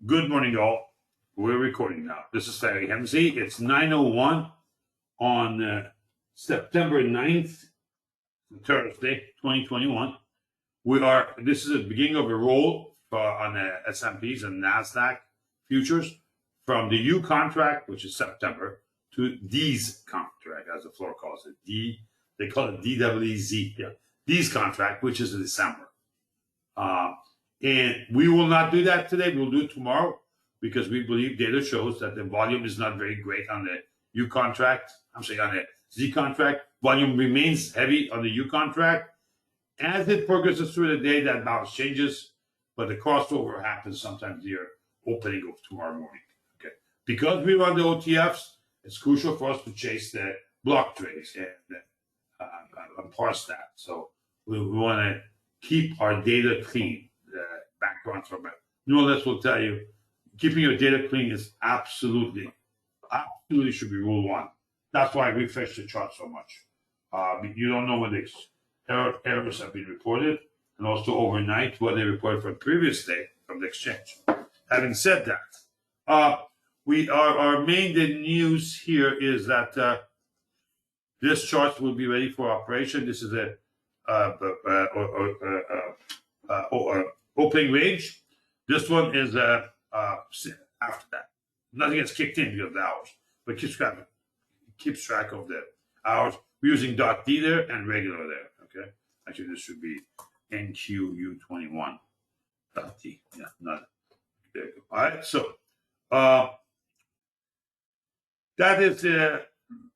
Good morning, all. We're recording now. This is Larry Hemsey. It's 9:01 on September 9th, Thursday, 2021. This is the beginning of a roll on the S&Ps and NASDAQ futures from the U contract, which is September, to D's contract, as the floor calls it. They call it DWZ. Yeah. D's contract, which is in December. And we will not do that today. We'll do it tomorrow because we believe data shows that the volume is not very great on the U contract. On the Z contract. Volume remains heavy on the U contract. As it progresses through the day, that balance changes, but the crossover happens sometimes near opening of tomorrow morning. Okay. Because we run the OTFs, it's crucial for us to chase the block trades and parse that. So we want to keep our data clean. Background from it. No less will tell you, keeping your data clean is absolutely should be rule one. That's why I refresh the chart so much. You don't know when the errors have been reported, and also overnight what they reported from the previous day from the exchange. Having said that, our main news here is that this chart will be ready for operation. This is a opening range. This one is after that. Nothing gets kicked in because of the hours, but keeps track of the hours. We're using .D there and regular there. Okay. Actually, this should be NQU21 .D. Yeah, not there. You go. All right. So that is the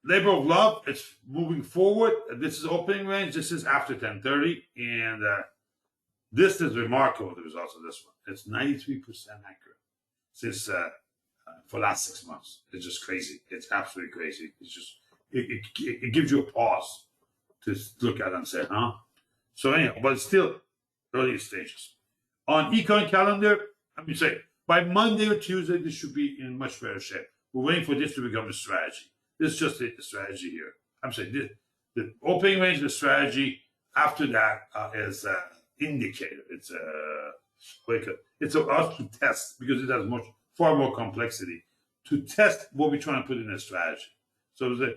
labor of love. It's moving forward. This is opening range. This is after 10:30, and this is remarkable, the results of this one. It's 93% accurate since for the last 6 months. It's just crazy. It's absolutely crazy. It's just, it gives you a pause to look at it and say, huh? So anyhow, but it's still early stages. On Econ calendar, let me say, by Monday or Tuesday, this should be in much better shape. We're waiting for this to become a strategy. This is just the strategy here. I'm saying the opening range of the strategy after that is indicator. It's us to test because it has far more complexity to test what we're trying to put in a strategy. So it's a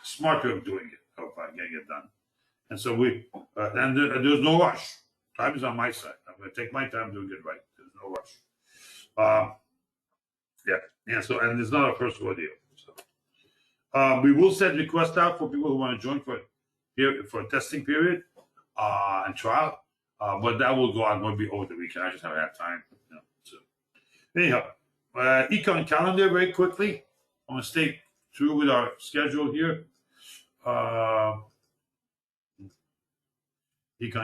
smart way of doing it, of getting it done. And so there's no rush. Time is on my side. I'm going to take my time doing it right. There's no rush. Yeah. So it's not a first ordeal. So we will send requests out for people who want to join for a testing period. And trial, but that will go on. Won't be over the weekend. I just haven't had time. So anyhow, Econ calendar very quickly. I'm gonna stay true with our schedule here. Econ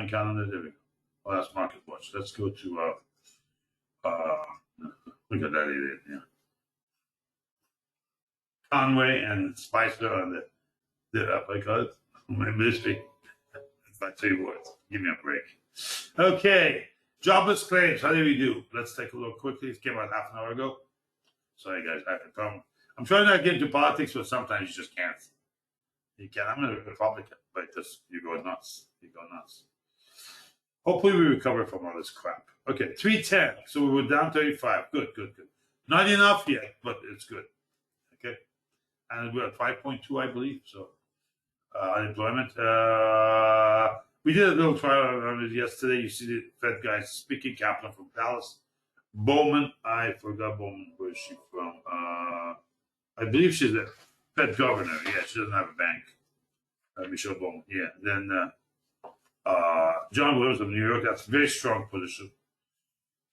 calendar. There we go. Oh, that's Market Watch. Let's go to look at that idiot. Yeah, Conway and Spicer on the like my mystery. I tell you what, give me a break. Okay, jobless claims. How did we do? Let's take a look quickly. It came out half an hour ago. Sorry, guys. I have a problem. I'm trying not to get into politics, but sometimes you just can't. You can't. I'm a Republican, but you go nuts. Hopefully, we recover from all this crap. Okay, 310. So we were down 35. Good. Not enough yet, but it's good. Okay, and we're at 5.2, I believe. So. Unemployment. We did a little trial on it yesterday. You see the Fed guy speaking, Kaplan from Dallas. Bowman, I forgot Bowman. Where is she from? I believe she's a Fed governor. Yeah, she doesn't have a bank. Michelle Bowman. Yeah. Then John Williams of New York. That's a very strong position.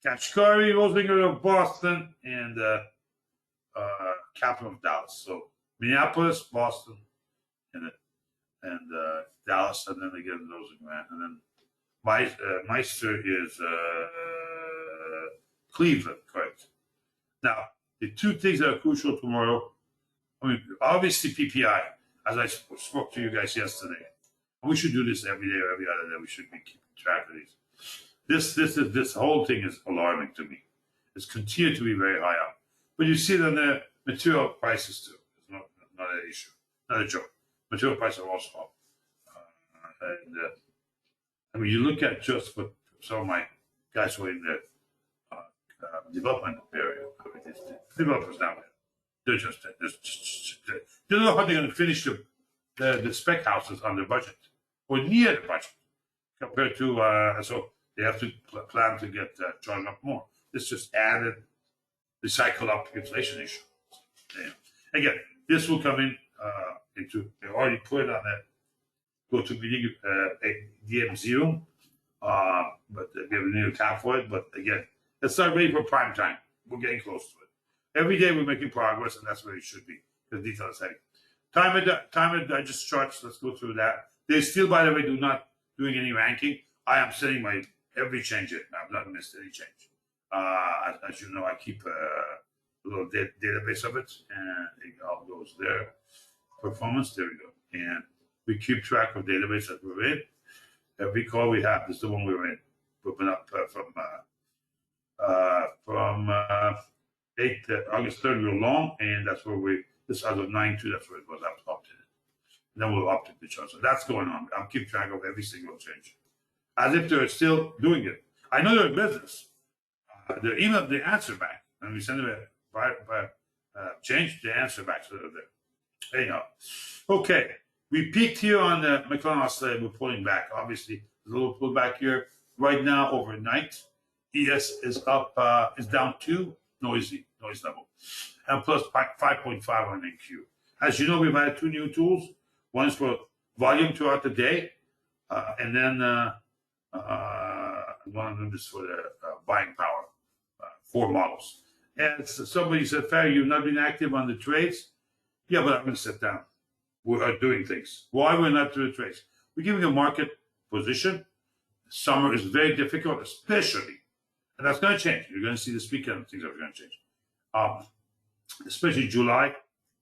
Kashkari, Rosinger of Boston, and Kaplan of Dallas. So Minneapolis, Boston, and Dallas, and then again Rosengrant, and then Meister is Cleveland, correct? Now, the two things that are crucial tomorrow. I mean, obviously PPI, as I spoke to you guys yesterday. We should do this every day or every other day. We should be keeping track of these. This whole thing is alarming to me. It's continued to be very high up, but you see it on the material prices too. It's not an issue, not a joke. Material prices are also up. I mean, you look at just what some of my guys were in the development area. It's developers down there. They're they don't know how they're going to finish the spec houses on their budget or near the budget compared to so they have to plan to get charged up more. This just added the cycle up inflation issue. Yeah. Again, this will come in into they already put it on that go to meeting DM0, but we have a new account for it. But again, it's not ready for prime time. We're getting close to it. Every day we're making progress, and that's where it should be. The detail is heavy. Time it digest charts. Let's go through that. They still, by the way, not doing any ranking. I am setting my every change in. I've not missed any change. As you know, I keep a little database of it, and it all goes there. Performance, there we go. And we keep track of database that we're in. Every call we have, this is the one we were in. Open up from August 3rd, we were long, and that's where this as of 9/2, that's where it was updated. Then we'll update the chart. So that's going on. I'll keep track of every single change. As if they're still doing it. I know they're in business. They email the answer back, and we send them change the answer back so they're there. Anyhow, okay. We peaked here on the McClellan Oscillator. We're pulling back. Obviously, there's a little pullback here. Right now, overnight, ES is up, is down 2, noise level, and plus 5.5 on NQ. As you know, we've added 2 new tools. One is for volume throughout the day, and then one of them is for the buying power, 4 models. And somebody said, Ferry, you've not been active on the trades? Yeah, but I'm going to sit down. We are doing things. Why we're not doing trades? We're giving a market position. Summer is very difficult, especially, and that's going to change. You're going to see this weekend things are going to change, especially July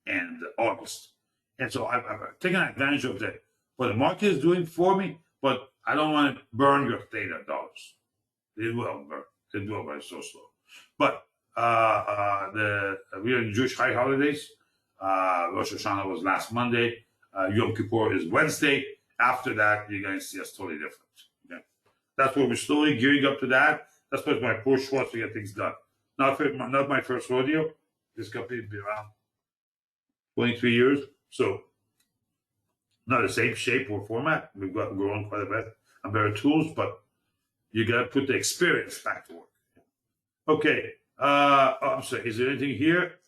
and August. And so I've taken advantage of that. What the market is doing for me, but I don't want to burn your data dollars. It will burn. It will, but it's so slow. But we are in Jewish high holidays. Rosh Hashanah was last Monday. Yom Kippur is Wednesday. After that, you're going to see us totally different. Okay? That's what we're slowly gearing up to that. That's what my push was to get things done. Not my first rodeo. This company has been around 23 years. So, not the same shape or format. We've got grown quite a bit and better tools, but you got to put the experience back to work. Okay. I'm sorry. Is there anything here?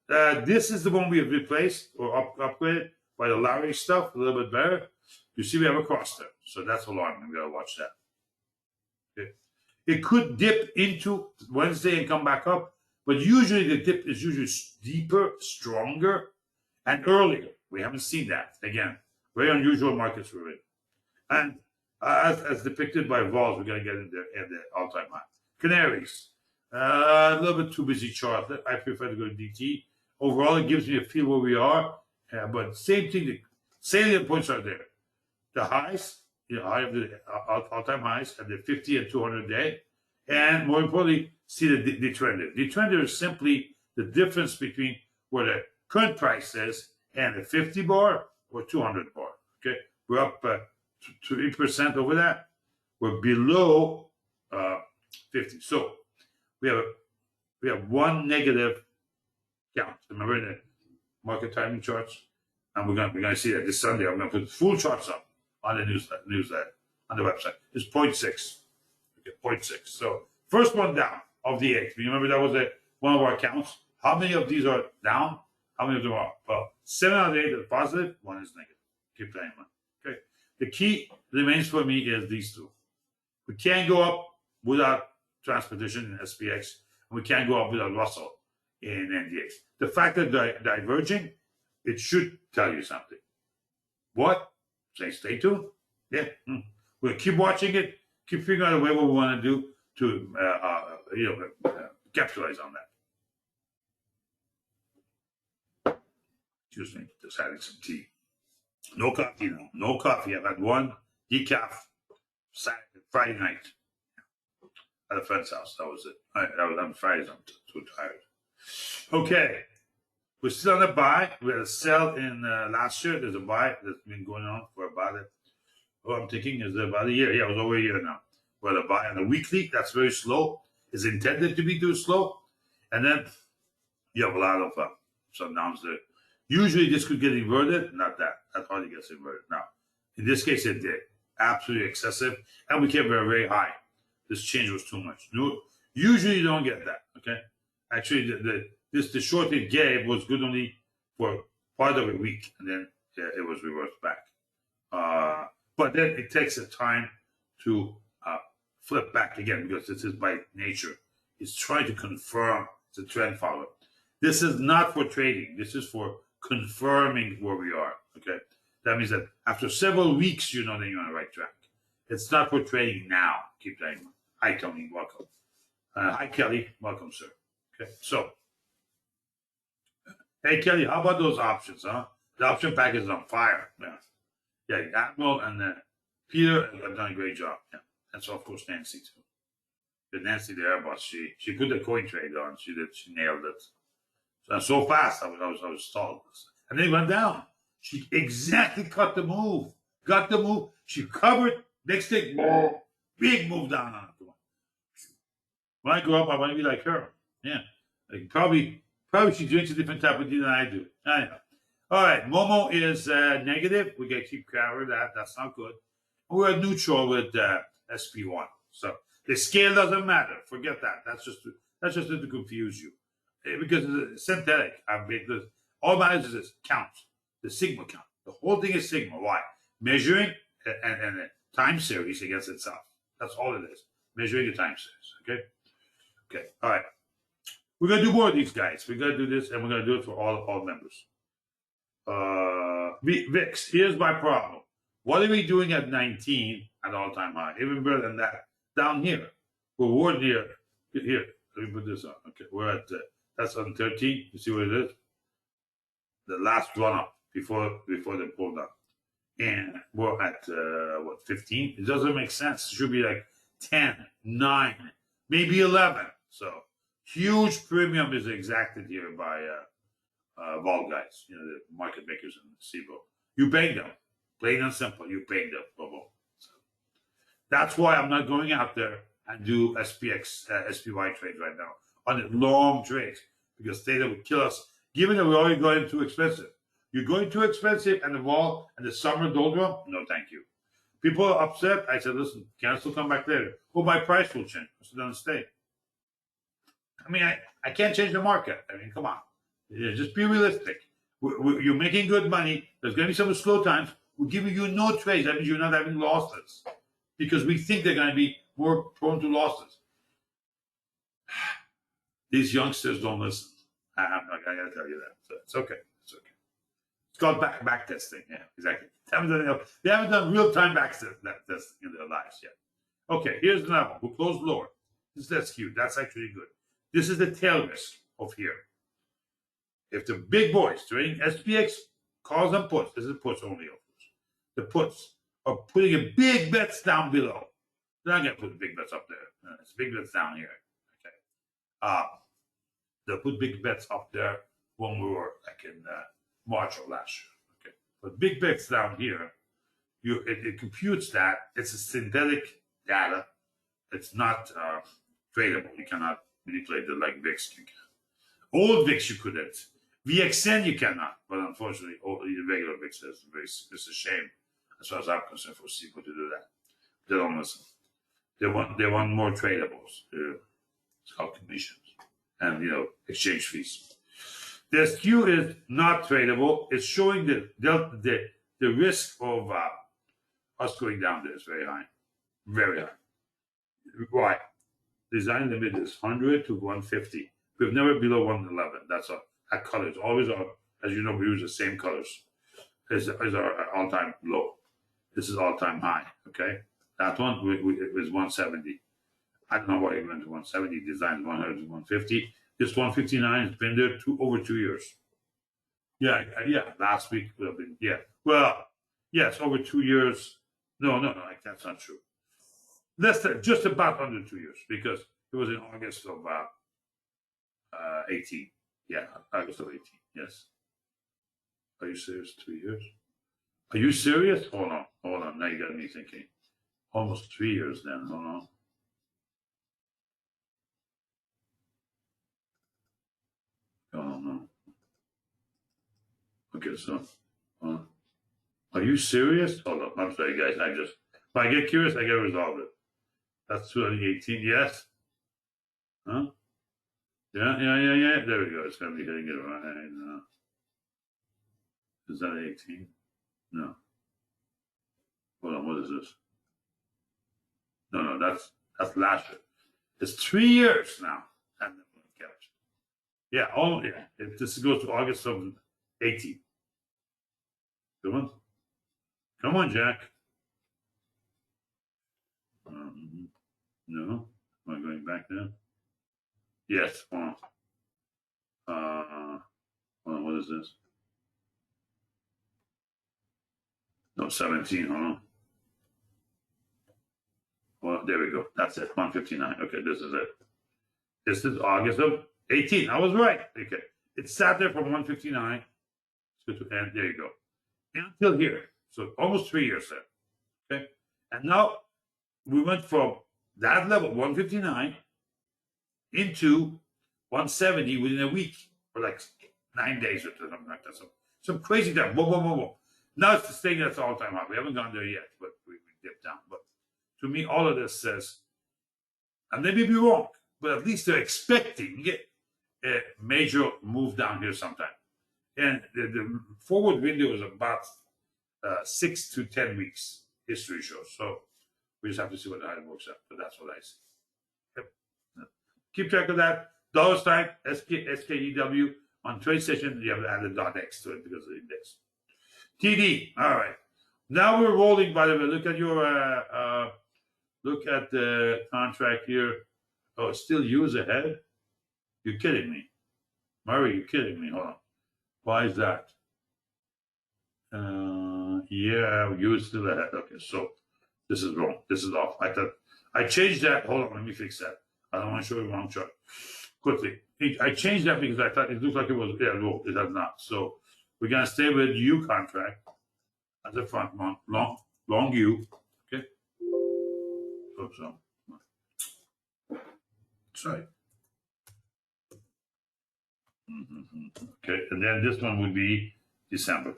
This is the one we have replaced or upgraded by the Larry stuff, a little bit better. You see we have a cross there. So that's alarming. We got to watch that. Okay. It could dip into Wednesday and come back up, but usually the dip is usually deeper, stronger, and earlier. We haven't seen that. Again, very unusual markets we're in. And as depicted by vols, we're going to get in there at the all-time high. Canaries. A little bit too busy chart. I prefer to go to DT. Overall, it gives me a feel where we are. But same thing, the salient points are there. The highs, high of the all-time highs at the 50 and 200 day. And more importantly, see the trender. The trender is simply the difference between where the current price is and the 50 bar or 200 bar. Okay, we're up 3% over that. We're below 50. So we have one negative count. Remember in the market timing charts, and we're gonna see that this Sunday. I'm gonna put full charts up on the newsletter on the website. It's 0.6. Okay, 0.6. So first one down of the 8. Remember that was one of our counts. How many of these are down? How many of them are up? Well, 7 out of 8 are positive. 1 is negative. Keep that in mind. Okay. The key remains for me is these two. We can't go up without transportation in SPX, and we can't go up without Russell in NDX. The fact that they're diverging, it should tell you something. What? Stay tuned. Yeah. We'll keep watching it, keep figuring out a way what we want to do to capitalize on that. Excuse me, just having some tea. No coffee now. No coffee. I've had one decaf Friday night at a friend's house. That was it. That was on Fridays. I'm too tired. Okay. We're still on a buy. We had a sell in last year. There's a buy that's been going on for about I'm thinking is about a year. Yeah, it was over a year now. We had a buy on a weekly. That's very slow. is intended to be too slow, and then you have a lot of shutdowns there. Usually this could get inverted, not that. That hardly gets inverted. Now, in this case, it did. Absolutely excessive, and we came very, very high. This change was too much. No, usually you don't get that. Okay, actually, the short it gave was good only for part of a week, and then it was reversed back. But then it takes a time to flip back again because this is by nature. It's trying to confirm the trend follower. This is not for trading. This is for confirming where we are. Okay, that means that after several weeks, you know that you're on the right track. It's not for trading now. Keep that in mind. Hi, Tony. Welcome. Hi, Kelly. Welcome, sir. Okay, so hey, Kelly, how about those options, huh? The option package is on fire. Yeah, Admiral and Peter have done a great job. Yeah, and so of course Nancy too. The Nancy, the Airbus, she put the coin trade on. She nailed it. So fast, I was stalled. And then it went down. She exactly cut the move. Got the move. She covered. Next thing, big move down on it. When I grow up, I want to be like her. Yeah, like probably she drinks a different type of tea than I do. I know. All right, Momo is negative. We got to keep track of that. That's not good. We're neutral with SP1. So the scale doesn't matter. Forget that. That's just to confuse you. Because it's synthetic. All matters is this count, the sigma count. The whole thing is sigma. Why? Measuring and a time series against itself. That's all it is. Measuring the time series. Okay. All right. We're gonna do more of these guys. We're gonna do this, and we're gonna do it for all members. VIX. Here's my problem. What are we doing at 19 at all-time high? Even better than that. Down here. We're near here. Let me put this on. Okay. We're at that's on 13. You see what it is? The last run up before the pull down. And we're at 15? It doesn't make sense. It should be like 10, 9, maybe 11. So huge premium is exacted here by vol guys, the market makers in SIBO. You pay them. Plain and simple, you pay them. So that's why I'm not going out there and do SPY trades right now on the long trades, because data would kill us, given that we're already going too expensive. You're going too expensive, and the vol and the summer doldrum, no thank you. People are upset. I said, listen, can I still come back later? Well, my price will change. I said, then stay. I mean, I can't change the market. I mean, come on. Just be realistic. You're making good money. There's going to be some slow times. We're giving you no trades. That means you're not having losses, because we think they're going to be more prone to losses. These youngsters don't listen. I got to tell you that. So it's okay. It's okay. It's called back testing. Yeah, exactly. They haven't done real-time back testing in their lives yet. Okay, here's the level. We'll close lower. That's cute. That's actually good. This is the tail risk of here. If the big boys trading SPX calls and puts, this is puts only, of course. The puts are putting a big bets down below. They're not going to put big bets up there. It's big bets down here. Okay. They'll put big bets up there when we were like in March of last year. Okay. But big bets down here, it computes that. It's a synthetic data. It's not tradable. You cannot manipulate it like VIX. Old VIX you couldn't. VXN you cannot. But unfortunately, the regular VIX is it's a shame, as far as I'm concerned, for people to do that. They don't listen. They want more tradables. It's called commissions and exchange fees. The SQ is not tradable. It's showing the risk of us going down there is very high. Very high. Why? Design limit is 100 to 150. We've never below 111. That's our colors. Always are, as you know, we use the same colors as our all-time low. This is all-time high. Okay, that one it was 170. I don't know why it went to 170. Designed 100 to 150. This 159 has been there over 2 years. Yeah. Last week would have been Well, yes, over 2 years. No, like that's not true. Less than just about under 2 years, because it was in August of 18. Yeah, August of 18. Yes. Are you serious? 2 years? Are you serious? Hold on. Now you got me thinking. Almost 3 years then. Hold on. Oh no. Okay, so are you serious? Hold on. I'm sorry, guys. If I get curious, I gotta resolve it. That's 2018. Yes. Huh? Yeah. There we go. It's gonna be hitting it right. Is that 18? No. Hold on. What is this? No. That's last year. It's 3 years now. Yeah. Oh, yeah. This goes to August of 18. Come on. Come on, Jack. No. Am I going back there? Yes. Hold on. What is this? No, 17. Hold on. Well, there we go. That's it. 159. Okay, this is it. This is August of 18. I was right. Okay. It sat there from 159. Let's go to end. There you go. Until here. So almost 3 years there. Okay. And now we went from that level, 159, into 170 within a week, or like 9 days or something like that. Some crazy time. Boom. Now it's staying that's all-time high. We haven't gone there yet, but we dipped down. But to me, all of this says, and they may be wrong, but at least they're expecting a major move down here sometime. And the forward window is about 6 to 10 weeks, history shows. So we just have to see what the item works out. But that's what I see. Yep. Keep track of that. Dollar sign, SKEW. On trade session, you have to add a .x to it because of the index. TD. All right. Now we're rolling, by the way. Look at your look at the contract here. Oh, it's still use ahead? You're kidding me. Murray, you're kidding me. Hold on. Why is that? Yeah, use still ahead. Okay, so this is wrong. This is off. I thought I changed that. Hold on, let me fix that. I don't want to show you the wrong chart. Quickly. I changed that because I thought it looked like it was low. It has not. So we're gonna stay with U contract as a front one, long U. Okay. Hope so. Sorry. Okay, and then this one would be December.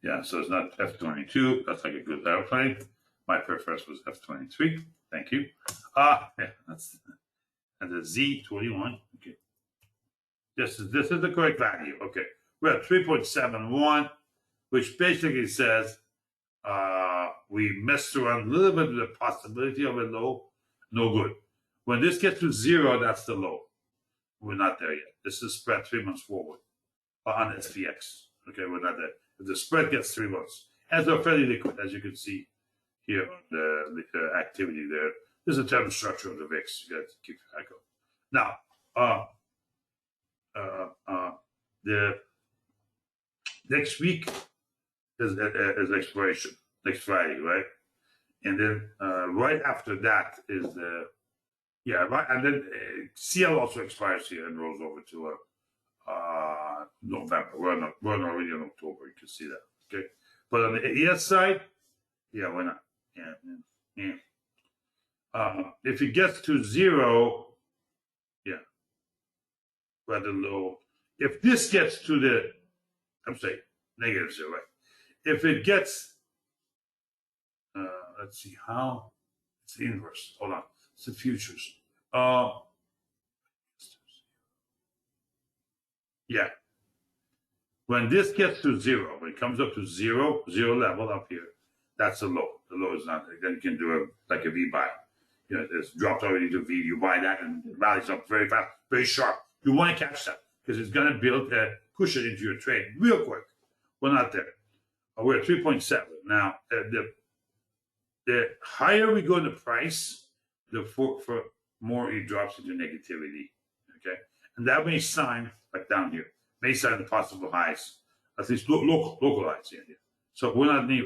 Yeah, so it's not F-22. That's like a good airplane. My preference was F-23. Thank you. Yeah, that's and the Z-21. Okay, this is the correct value. Okay, we're at 3.71, which basically says we messed around a little bit with the possibility of a low. No good. When this gets to 0, that's the low. We're not there yet. This is spread 3 months forward on SPX. Okay, we're not there. If the spread gets 3 months, as they're fairly liquid, as you can see here on the activity there. This is the term structure of the VIX. You got to keep track of. Now, the next week is expiration, next Friday, right? And then right after that is the right, and then CL also expires here and rolls over to November. We're already in October. You can see that. Okay, but on the ES side, why not? Yeah. If it gets to 0, rather low. If this gets to the, I'm saying negative 0, right? If it gets, let's see how it's the inverse. Hold on, it's the futures. When this gets to 0, when it comes up to zero level up here, that's a low. The low is not. Then you can do like a V buy. It's dropped already to V. You buy that and it rallies up very fast, very sharp. You want to catch that because it's going to build a cushion into your trade real quick. We're not there. We're at 3.7 now. The higher we go in the price, the for more it drops into negativity. Okay, and that may sign like down here. May sign the possible highs, at least local highs here. So we're not near.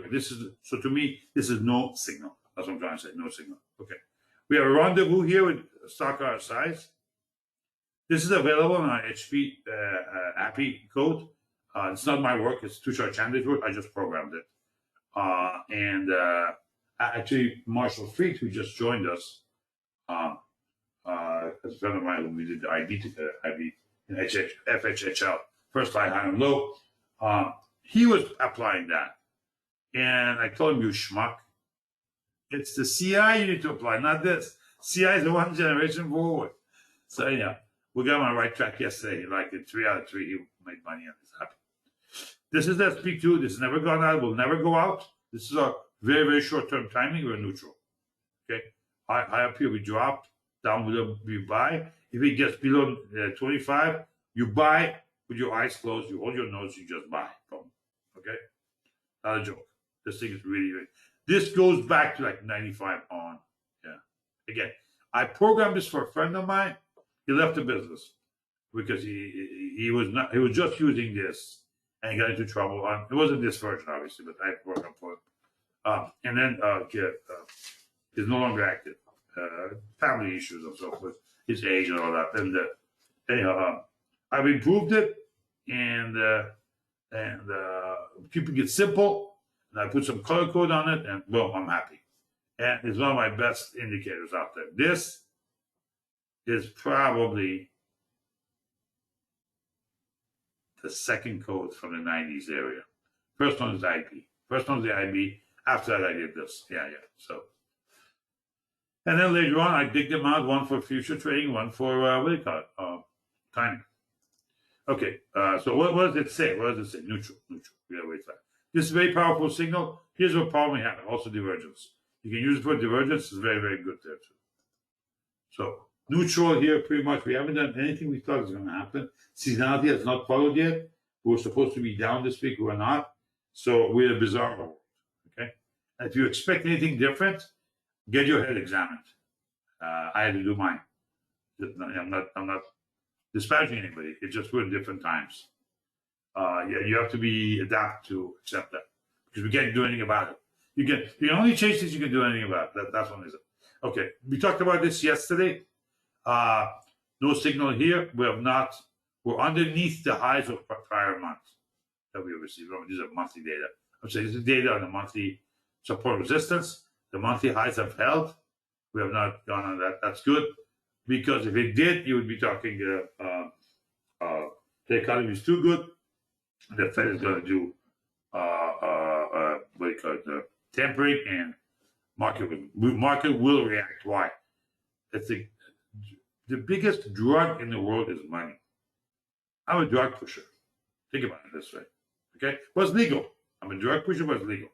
So to me, this is no signal. That's what I'm trying to say. No signal. Okay. We have a rendezvous here with stock RSIs. This is available on our HP API code. It's not my work. It's Tushar Chandler's work. I just programmed it. And actually, Marshall Freed, who just joined us, as a friend of mine, we did the IB in FHHL, first line high and low. He was applying that. And I told him, you schmuck. It's the CI you need to apply, not this. CI is the one generation forward. So, yeah, we got him on the right track yesterday. He liked it. 3 out of 3. He made money and he's happy. This is SP2. This has never gone out. Will never go out. This is a very, very short-term timing. We're neutral. Okay? High up here, we drop. Down below, we buy. If it gets below 25, you buy with your eyes closed. You hold your nose. You just buy. Boom. Okay? Not a joke. This thing is really, really. This goes back to like 95 on. Yeah. Again, I programmed this for a friend of mine. He left the business because he was just using this and he got into trouble. It wasn't this version, obviously, but I programmed for it. And then he's no longer active. Family issues and so forth, his age and all that. And anyhow, I've improved it and keeping it simple. And I put some color code on it, and boom, I'm happy. And it's one of my best indicators out there. This is probably the second code from the 90s area. First one is IB. First one is the IB. After that, I did this. Yeah. So, and then later on, I dig them out. One for future trading, one for what do you call it? Timing. Okay. So what does it say? What does it say? Neutral. We gotta wait for that. This is a very powerful signal. Here's what problem we have. Also divergence. You can use it for divergence. It's very, very good there too. So neutral here, pretty much. We haven't done anything we thought was going to happen. Seasonality has not followed yet. We were supposed to be down this week. We're not. So we're a bizarre world. Okay. And if you expect anything different, get your head examined. I had to do mine. I'm not disparaging anybody. It's just we're in different times. You have to be adapt to accept that because we can't do anything about it. The only change is you can do anything about it. That's one reason. Okay, we talked about this yesterday. No signal here. We're underneath the highs of prior months that we received. These are monthly data. I'm saying this is data on the monthly support resistance. The monthly highs have held. We have not gone on that. That's good because if it did, you would be talking the economy is too good. The Fed is going to do what do you call it, tempering, and market will react. Why? It's the biggest drug in the world is money. I'm a drug pusher. Think about it this way. Okay, what's legal? I'm a drug pusher. What's legal?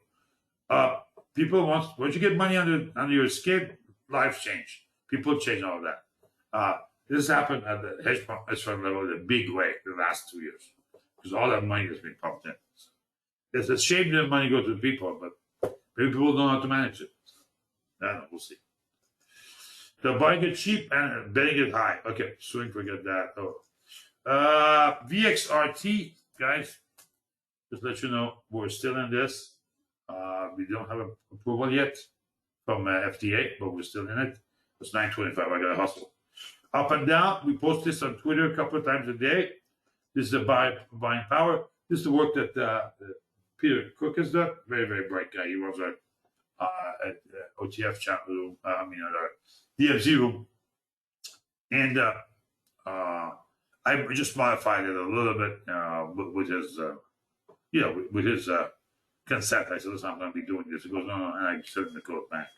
People once you get money under your skin, lives change. People change all of that. This happened at the hedge fund level in a big way the last 2 years. Because all that money has been pumped in. It's a shame that money goes to the people, but maybe people don't know how to manage it. I don't know, we'll see. So buying it cheap and betting it high. Okay, swing, forget that. VXRT, guys, just let you know, we're still in this. We don't have approval yet from FDA, but we're still in it. It's 9:25. I got to hustle. Up and down, we post this on Twitter a couple of times a day. This is a buying power. This is the work that Peter Cook has done. Very, very bright guy. He was at OTF chat room, DFZ room. And I just modified it a little bit with his consent. I said, listen, I'm going to be doing this. He goes, no, and I sent him the code back.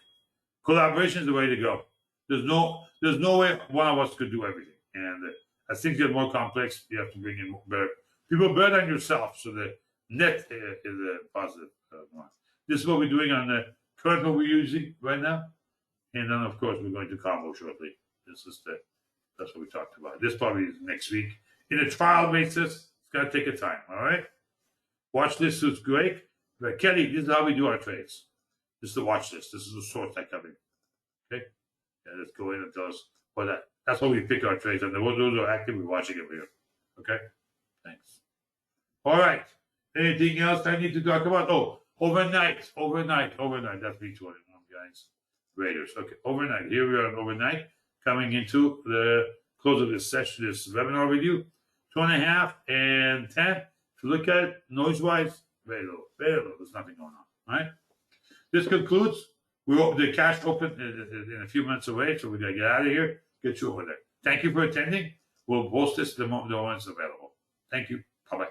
Collaboration is the way to go. There's no way one of us could do everything. And as things get more complex, you have to bring in better people better than yourself. So the net is a positive one. This is what we're doing on the current what we're using right now. And then, of course, we're going to combo shortly. That's what we talked about. This probably is next week. In a trial basis, it's going to take a time, all right? Watch list is great. But Kelly, this is how we do our trades. This is the watch list. This is the source I come in. Okay? Yeah, let's go in and tell us what that. That's how we pick our trades. And those are actively watching it here. Okay? Thanks. All right. Anything else I need to talk about? Oh, overnight. That's B21, guys. Raiders. Okay, overnight. Here we are on overnight. Coming into the close of this session, this webinar review. 2.5 and 10. If you look at it, noise-wise, very low. There's nothing going on. All right? This concludes. The cash open in a few minutes away, so we got to get out of here, get you over there. Thank you for attending. We'll post this the moment it's available. Thank you. Bye-bye.